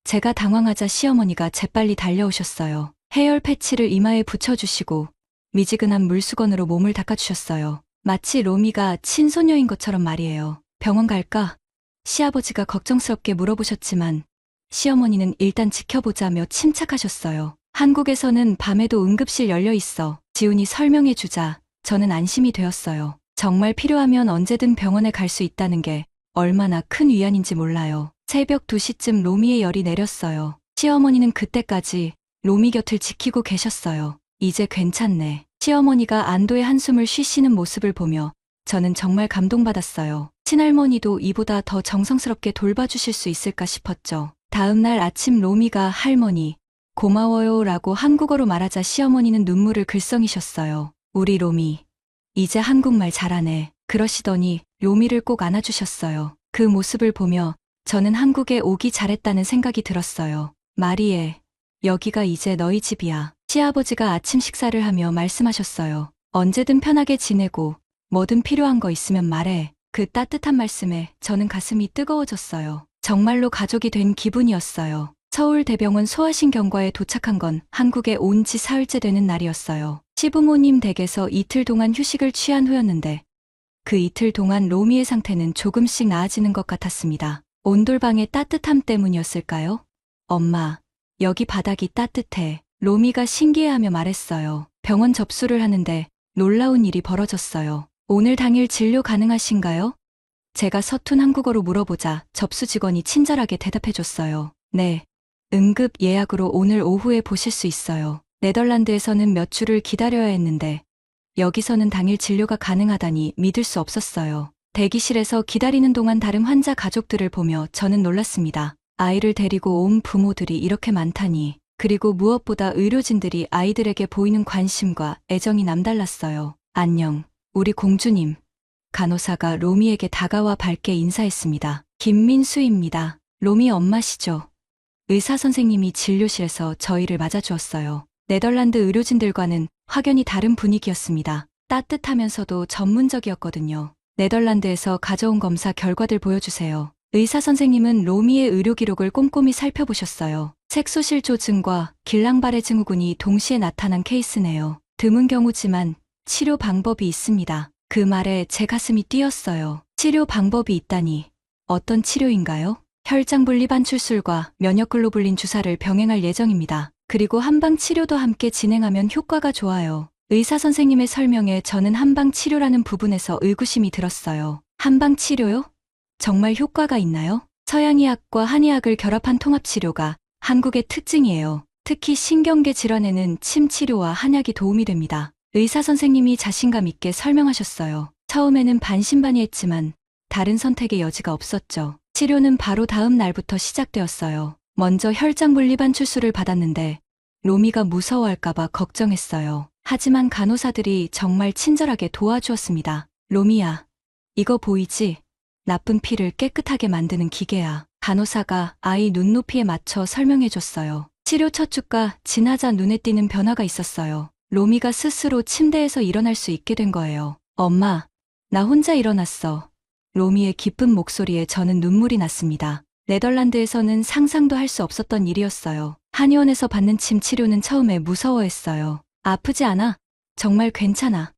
제가 당황하자 시어머니가 재빨리 달려오셨어요. 해열 패치를 이마에 붙여주시고 미지근한 물수건으로 몸을 닦아주셨어요. 마치 로미가 친소녀인 것처럼 말이에요. 병원 갈까? 시아버지가 걱정스럽게 물어보셨지만 시어머니는 일단 지켜보자며 침착하셨어요. 한국에서는 밤에도 응급실 열려 있어. 지훈이 설명해주자 저는 안심이 되었어요. 정말 필요하면 언제든 병원에 갈 수 있다는 게 얼마나 큰 위안인지 몰라요. 새벽 2시쯤 로미의 열이 내렸어요. 시어머니는 그때까지 로미 곁을 지키고 계셨어요. 이제 괜찮네. 시어머니가 안도의 한숨을 쉬시는 모습을 보며 저는 정말 감동받았어요. 친할머니도 이보다 더 정성스럽게 돌봐주실 수 있을까 싶었죠. 다음 날 아침 로미가 할머니, 고마워요 라고 한국어로 말하자 시어머니는 눈물을 글썽이셨어요. 우리 로미, 이제 한국말 잘하네. 그러시더니 로미를 꼭 안아주셨어요. 그 모습을 보며 저는 한국에 오기 잘했다는 생각이 들었어요. 마리에, 여기가 이제 너희 집이야. 시아버지가 아침 식사를 하며 말씀하셨어요. 언제든 편하게 지내고 뭐든 필요한 거 있으면 말해. 그 따뜻한 말씀에 저는 가슴이 뜨거워졌어요. 정말로 가족이 된 기분이었어요. 서울대병원 소아신경과에 도착한 건 한국에 온 지 사흘째 되는 날이었어요. 시부모님 댁에서 이틀 동안 휴식을 취한 후였는데 그 이틀 동안 로미의 상태는 조금씩 나아지는 것 같았습니다. 온돌방의 따뜻함 때문이었을까요? 엄마, 여기 바닥이 따뜻해. 로미가 신기해하며 말했어요. 병원 접수를 하는데 놀라운 일이 벌어졌어요. 오늘 당일 진료 가능하신가요? 제가 서툰 한국어로 물어보자 접수 직원이 친절하게 대답해줬어요. 네, 응급 예약으로 오늘 오후에 보실 수 있어요. 네덜란드에서는 몇 주를 기다려야 했는데 여기서는 당일 진료가 가능하다니 믿을 수 없었어요. 대기실에서 기다리는 동안 다른 환자 가족들을 보며 저는 놀랐습니다. 아이를 데리고 온 부모들이 이렇게 많다니. 그리고 무엇보다 의료진들이 아이들에게 보이는 관심과 애정이 남달랐어요. 안녕, 우리 공주님. 간호사가 로미에게 다가와 밝게 인사했습니다. 김민수입니다. 로미 엄마시죠? 의사 선생님이 진료실에서 저희를 맞아주었어요. 네덜란드 의료진들과는 확연히 다른 분위기였습니다. 따뜻하면서도 전문적이었거든요. 네덜란드에서 가져온 검사 결과들 보여주세요. 의사 선생님은 로미의 의료 기록을 꼼꼼히 살펴보셨어요. 색소실조증과 길랑바레 증후군이 동시에 나타난 케이스네요. 드문 경우지만 치료 방법이 있습니다. 그 말에 제 가슴이 뛰었어요. 치료 방법이 있다니. 어떤 치료인가요? 혈장분리 반출술과 면역글로불린 주사를 병행할 예정입니다. 그리고 한방 치료도 함께 진행하면 효과가 좋아요. 의사 선생님의 설명에 저는 한방 치료라는 부분에서 의구심이 들었어요. 한방 치료요? 정말 효과가 있나요? 서양의학과 한의학을 결합한 통합치료가 한국의 특징이에요. 특히 신경계 질환에는 침 치료와 한약이 도움이 됩니다. 의사 선생님이 자신감 있게 설명하셨어요. 처음에는 반신반의했지만 다른 선택의 여지가 없었죠. 치료는 바로 다음 날부터 시작되었어요. 먼저 혈장 분리 반출술을 받았는데 로미가 무서워할까봐 걱정했어요. 하지만 간호사들이 정말 친절하게 도와주었습니다. 로미야, 이거 보이지? 나쁜 피를 깨끗하게 만드는 기계야. 간호사가 아이 눈높이에 맞춰 설명해줬어요. 치료 첫 주가 지나자 눈에 띄는 변화가 있었어요. 로미가 스스로 침대에서 일어날 수 있게 된 거예요. 엄마, 나 혼자 일어났어. 로미의 기쁜 목소리에 저는 눈물이 났습니다. 네덜란드에서는 상상도 할 수 없었던 일이었어요. 한의원에서 받는 침 치료는 처음에 무서워했어요. 아프지 않아? 정말 괜찮아.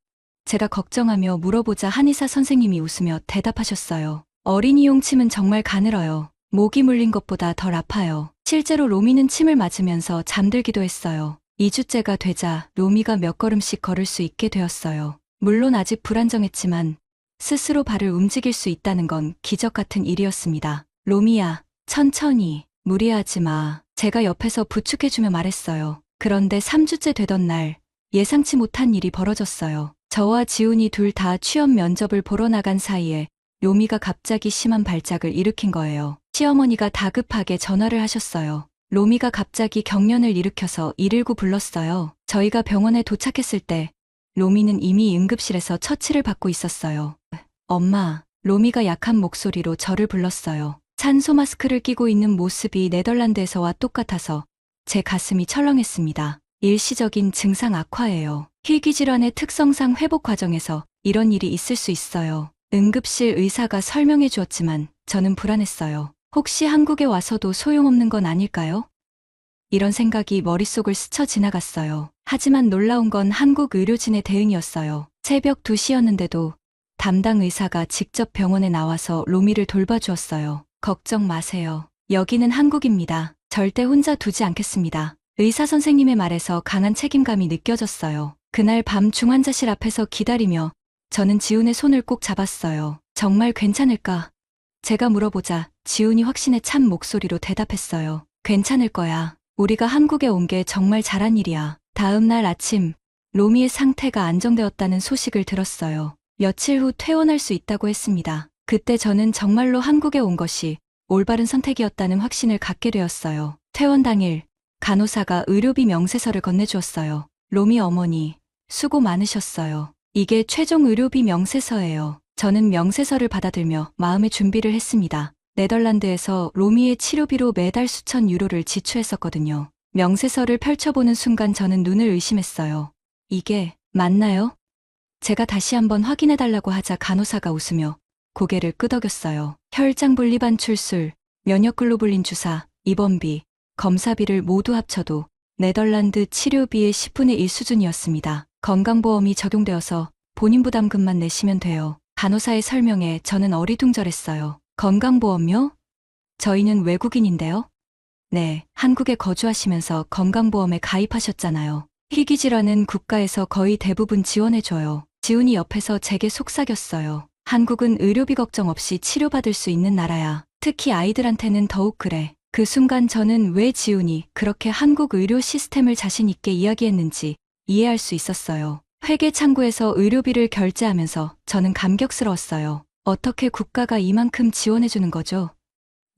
제가 걱정하며 물어보자 한의사 선생님이 웃으며 대답하셨어요. 어린이용 침은 정말 가늘어요. 모기 물린 것보다 덜 아파요. 실제로 로미는 침을 맞으면서 잠들기도 했어요. 2주째가 되자 로미가 몇 걸음씩 걸을 수 있게 되었어요. 물론 아직 불안정했지만 스스로 발을 움직일 수 있다는 건 기적 같은 일이었습니다. 로미야, 천천히, 무리하지 마. 제가 옆에서 부축해주며 말했어요. 그런데 3주째 되던 날 예상치 못한 일이 벌어졌어요. 저와 지훈이 둘 다 취업 면접을 보러 나간 사이에 로미가 갑자기 심한 발작을 일으킨 거예요. 시어머니가 다급하게 전화를 하셨어요. 로미가 갑자기 경련을 일으켜서 119 불렀어요. 저희가 병원에 도착했을 때 로미는 이미 응급실에서 처치를 받고 있었어요. 엄마, 로미가 약한 목소리로 저를 불렀어요. 산소 마스크를 끼고 있는 모습이 네덜란드에서와 똑같아서 제 가슴이 철렁했습니다. 일시적인 증상 악화예요. 희귀질환의 특성상 회복 과정에서 이런 일이 있을 수 있어요. 응급실 의사가 설명해 주었지만 저는 불안했어요. 혹시 한국에 와서도 소용없는 건 아닐까요? 이런 생각이 머릿속을 스쳐 지나갔어요. 하지만 놀라운 건 한국 의료진의 대응이었어요. 새벽 2시였는데도 담당 의사가 직접 병원에 나와서 로미를 돌봐주었어요. 걱정 마세요. 여기는 한국입니다. 절대 혼자 두지 않겠습니다. 의사 선생님의 말에서 강한 책임감이 느껴졌어요. 그날 밤 중환자실 앞에서 기다리며 저는 지훈의 손을 꼭 잡았어요. 정말 괜찮을까? 제가 물어보자 지훈이 확신에 찬 목소리로 대답했어요. 괜찮을 거야. 우리가 한국에 온 게 정말 잘한 일이야. 다음 날 아침, 로미의 상태가 안정되었다는 소식을 들었어요. 며칠 후 퇴원할 수 있다고 했습니다. 그때 저는 정말로 한국에 온 것이 올바른 선택이었다는 확신을 갖게 되었어요. 퇴원 당일, 간호사가 의료비 명세서를 건네주었어요. 로미 어머니, 수고 많으셨어요. 이게 최종 의료비 명세서예요. 저는 명세서를 받아들며 마음의 준비를 했습니다. 네덜란드에서 로미의 치료비로 매달 수천 유로를 지출했었거든요. 명세서를 펼쳐보는 순간 저는 눈을 의심했어요. 이게 맞나요? 제가 다시 한번 확인해달라고 하자 간호사가 웃으며 고개를 끄덕였어요. 혈장 분리반 출술, 면역글로불린 주사, 입원비, 검사비를 모두 합쳐도 네덜란드 치료비의 10분의 1 수준이었습니다. 건강보험이 적용되어서 본인 부담금만 내시면 돼요. 간호사의 설명에 저는 어리둥절했어요. 건강보험요? 저희는 외국인인데요? 네, 한국에 거주하시면서 건강보험에 가입하셨잖아요. 희귀질환은 국가에서 거의 대부분 지원해줘요. 지훈이 옆에서 제게 속삭였어요. 한국은 의료비 걱정 없이 치료받을 수 있는 나라야. 특히 아이들한테는 더욱 그래. 그 순간 저는 왜 지훈이 그렇게 한국 의료 시스템을 자신 있게 이야기했는지 이해할 수 있었어요. 회계 창구에서 의료비를 결제하면서 저는 감격스러웠어요. 어떻게 국가가 이만큼 지원해주는 거죠?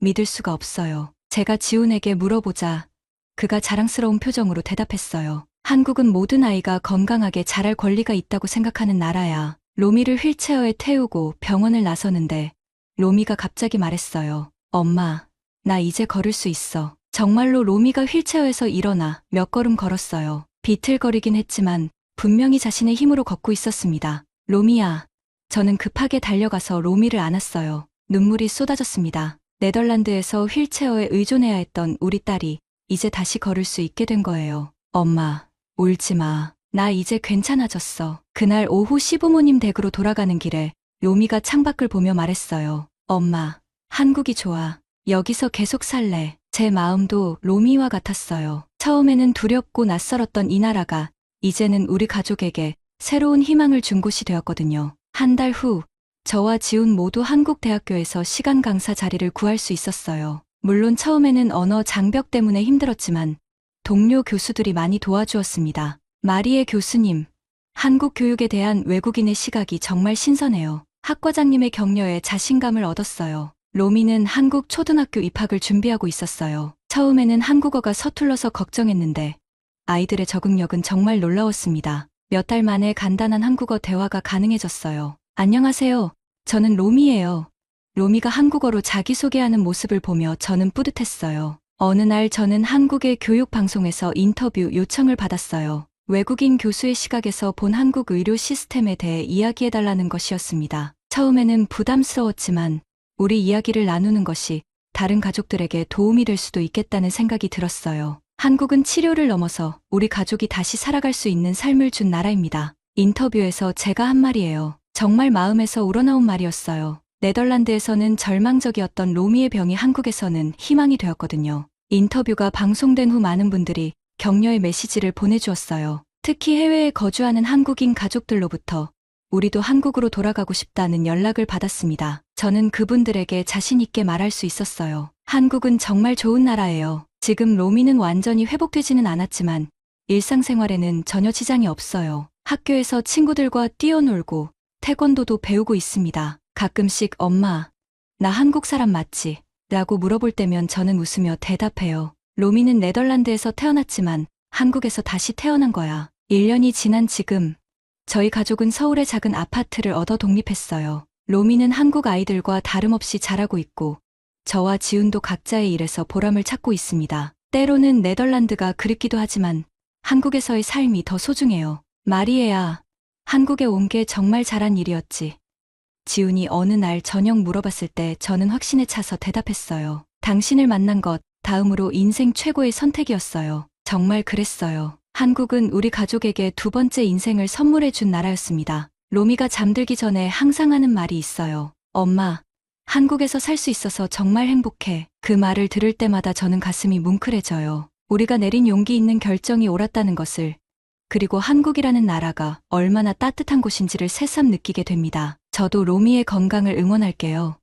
믿을 수가 없어요. 제가 지훈에게 물어보자 그가 자랑스러운 표정으로 대답했어요. 한국은 모든 아이가 건강하게 자랄 권리가 있다고 생각하는 나라야. 로미를 휠체어에 태우고 병원을 나서는데 로미가 갑자기 말했어요. 엄마, 나 이제 걸을 수 있어. 정말로 로미가 휠체어에서 일어나 몇 걸음 걸었어요. 비틀거리긴 했지만 분명히 자신의 힘으로 걷고 있었습니다. 로미야. 저는 급하게 달려가서 로미를 안았어요. 눈물이 쏟아졌습니다. 네덜란드에서 휠체어에 의존해야 했던 우리 딸이 이제 다시 걸을 수 있게 된 거예요. 엄마, 울지 마. 나 이제 괜찮아졌어. 그날 오후 시부모님 댁으로 돌아가는 길에 로미가 창밖을 보며 말했어요. 엄마, 한국이 좋아. 여기서 계속 살래. 제 마음도 로미와 같았어요. 처음에는 두렵고 낯설었던 이 나라가 이제는 우리 가족에게 새로운 희망을 준 곳이 되었거든요. 한 달 후, 저와 지훈 모두 한국 대학교에서 시간 강사 자리를 구할 수 있었어요. 물론 처음에는 언어 장벽 때문에 힘들었지만 동료 교수들이 많이 도와주었습니다. 마리에 교수님, 한국 교육에 대한 외국인의 시각이 정말 신선해요. 학과장님의 격려에 자신감을 얻었어요. 로미는 한국 초등학교 입학을 준비하고 있었어요. 처음에는 한국어가 서툴러서 걱정했는데 아이들의 적응력은 정말 놀라웠습니다. 몇 달 만에 간단한 한국어 대화가 가능해졌어요. 안녕하세요. 저는 로미예요. 로미가 한국어로 자기소개하는 모습을 보며 저는 뿌듯했어요. 어느 날 저는 한국의 교육방송에서 인터뷰 요청을 받았어요. 외국인 교수의 시각에서 본 한국 의료 시스템에 대해 이야기해달라는 것이었습니다. 처음에는 부담스러웠지만 우리 이야기를 나누는 것이 다른 가족들에게 도움이 될 수도 있겠다는 생각이 들었어요. 한국은 치료를 넘어서 우리 가족이 다시 살아갈 수 있는 삶을 준 나라입니다. 인터뷰에서 제가 한 말이에요. 정말 마음에서 우러나온 말이었어요. 네덜란드에서는 절망적이었던 로미의 병이 한국에서는 희망이 되었거든요. 인터뷰가 방송된 후 많은 분들이 격려의 메시지를 보내주었어요. 특히 해외에 거주하는 한국인 가족들로부터 우리도 한국으로 돌아가고 싶다는 연락을 받았습니다. 저는 그분들에게 자신 있게 말할 수 있었어요. 한국은 정말 좋은 나라예요. 지금 로미는 완전히 회복되지는 않았지만 일상생활에는 전혀 지장이 없어요. 학교에서 친구들과 뛰어놀고 태권도도 배우고 있습니다. 가끔씩 엄마, 나 한국 사람 맞지? 라고 물어볼 때면 저는 웃으며 대답해요. 로미는 네덜란드에서 태어났지만 한국에서 다시 태어난 거야. 1년이 지난 지금 저희 가족은 서울의 작은 아파트를 얻어 독립했어요. 로미는 한국 아이들과 다름없이 자라고 있고 저와 지훈도 각자의 일에서 보람을 찾고 있습니다. 때로는 네덜란드가 그립기도 하지만 한국에서의 삶이 더 소중해요. 마리에야, 한국에 온 게 정말 잘한 일이었지. 지훈이 어느 날 저녁 물어봤을 때 저는 확신에 차서 대답했어요. 당신을 만난 것, 다음으로 인생 최고의 선택이었어요. 정말 그랬어요. 한국은 우리 가족에게 두 번째 인생을 선물해 준 나라였습니다. 로미가 잠들기 전에 항상 하는 말이 있어요. 엄마, 한국에서 살 수 있어서 정말 행복해. 그 말을 들을 때마다 저는 가슴이 뭉클해져요. 우리가 내린 용기 있는 결정이 옳았다는 것을, 그리고 한국이라는 나라가 얼마나 따뜻한 곳인지를 새삼 느끼게 됩니다. 저도 로미의 건강을 응원할게요.